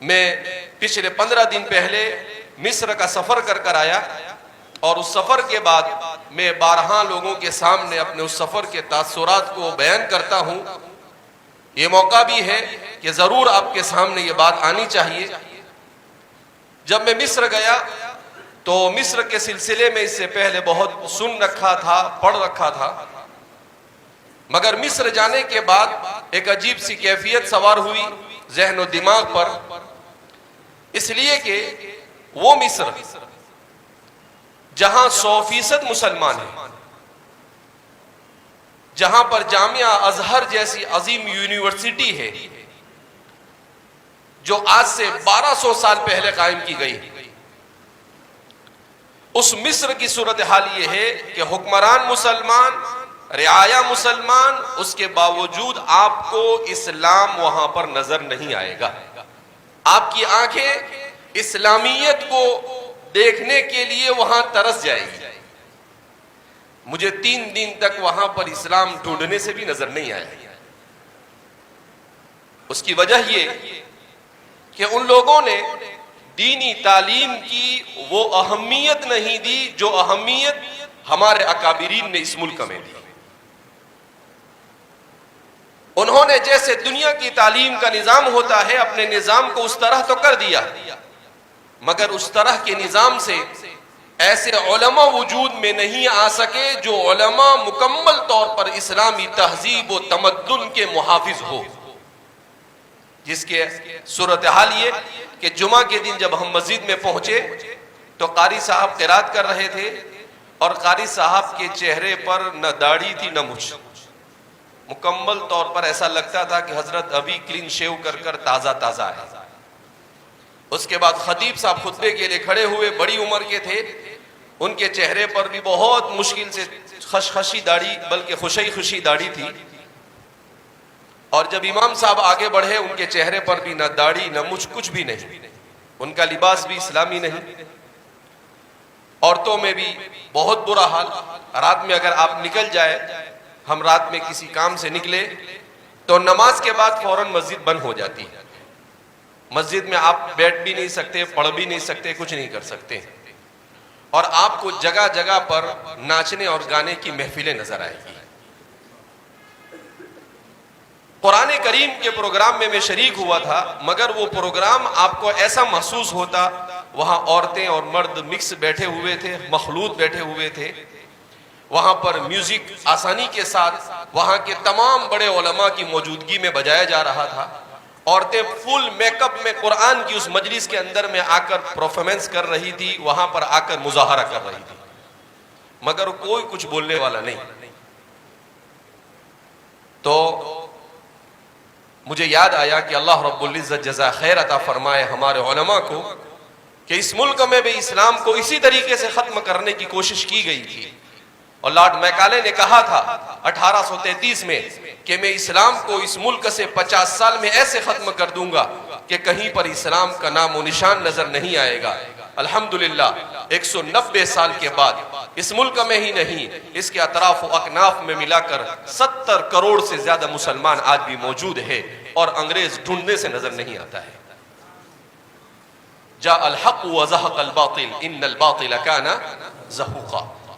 میں پچھلے 15 دن پہلے مصر کا سفر کر آیا، اور اس سفر کے بعد میں بارہا لوگوں کے سامنے اپنے اس سفر کے تاثرات کو بیان کرتا ہوں۔ یہ موقع بھی ہے کہ ضرور آپ کے سامنے یہ بات آنی چاہیے۔ جب میں مصر گیا تو مصر کے سلسلے میں اس سے پہلے بہت سن رکھا تھا، پڑھ رکھا تھا، مگر مصر جانے کے بعد ایک عجیب سی کیفیت سوار ہوئی ذہن و دماغ پر، اس لیے کہ وہ مصر جہاں 100% مسلمان ہیں، جہاں پر جامعہ ازہر جیسی عظیم یونیورسٹی ہے جو آج سے 1200 سال پہلے قائم کی گئی، اس مصر کی صورتحال یہ ہے کہ حکمران مسلمان، رعایا مسلمان، اس کے باوجود آپ کو اسلام وہاں پر نظر نہیں آئے گا۔ آپ کی آنکھیں اسلامیت کو دیکھنے کے لیے وہاں ترس جائے گی۔ مجھے 3 دن تک وہاں پر اسلام ڈھونڈنے سے بھی نظر نہیں آیا۔ اس کی وجہ یہ کہ ان لوگوں نے دینی تعلیم کی وہ اہمیت نہیں دی جو اہمیت ہمارے اکابرین نے اس ملک میں دی۔ انہوں نے جیسے دنیا کی تعلیم کا نظام ہوتا ہے اپنے نظام کو اس طرح تو کر دیا، مگر اس طرح کے نظام سے ایسے علماء وجود میں نہیں آ سکے جو علماء مکمل طور پر اسلامی تہذیب و تمدن کے محافظ ہو، جس کے صورتحال یہ کہ جمعہ کے دن جب ہم مسجد میں پہنچے تو قاری صاحب قرات کر رہے تھے، اور قاری صاحب کے چہرے پر نہ داڑھی تھی نہ مچھ، مکمل طور پر ایسا لگتا تھا کہ حضرت ابھی کلین شیو کر تازہ تازہ ہے۔ اس کے بعد خطیب صاحب خطبے کے لیے کھڑے ہوئے، بڑی عمر کے تھے، ان کے چہرے پر بھی بہت مشکل سے خشخشی داڑھی بلکہ خوشی داڑھی تھی، اور جب امام صاحب آگے بڑھے ان کے چہرے پر بھی نہ داڑھی نہ مچھ، کچھ بھی نہیں، ان کا لباس بھی اسلامی نہیں۔ عورتوں میں بھی بہت برا حال، رات میں اگر آپ نکل جائے، ہم رات میں کسی کام سے نکلے تو نماز کے بعد فوراً مسجد بند ہو جاتی ہے، مسجد میں آپ بیٹھ بھی نہیں سکتے، پڑھ بھی نہیں سکتے، کچھ نہیں کر سکتے، اور آپ کو جگہ جگہ پر ناچنے اور گانے کی محفلیں نظر آئے گی۔ قرآن کریم کے پروگرام میں شریک ہوا تھا، مگر وہ پروگرام آپ کو ایسا محسوس ہوتا، وہاں عورتیں اور مرد مکس بیٹھے ہوئے تھے، مخلوط بیٹھے ہوئے تھے، وہاں پر میوزک آسانی کے ساتھ وہاں کے تمام بڑے علماء کی موجودگی میں بجایا جا رہا تھا، عورتیں فل میک اپ میں قرآن کی اس مجلس کے اندر میں آ کر پرفارمنس کر رہی تھی، وہاں پر آ کر مظاہرہ کر رہی تھی، مگر کوئی کچھ بولنے والا نہیں۔ تو مجھے یاد آیا کہ اللہ رب العزت جزا خیر عطا فرمائے ہمارے علماء کو کہ اس ملک میں بھی اسلام کو اسی طریقے سے ختم کرنے کی کوشش کی گئی تھی، اور لارڈ میکالے نے کہا تھا 1833 میں کہ میں اسلام کو اس ملک سے 50 سال میں ایسے ختم کر دوں گا کہ کہیں پر اسلام کا نام و نشان نظر نہیں آئے گا۔ الحمدللہ 190 سال کے بعد اس ملک میں ہی نہیں، اس کے اطراف و اکناف میں ملا کر 70 کروڑ سے زیادہ مسلمان آج بھی موجود ہے، اور انگریز ڈھونڈنے سے نظر نہیں آتا ہے۔ جاء الحق وزهق الباطل ان الباطل كان زهوقا۔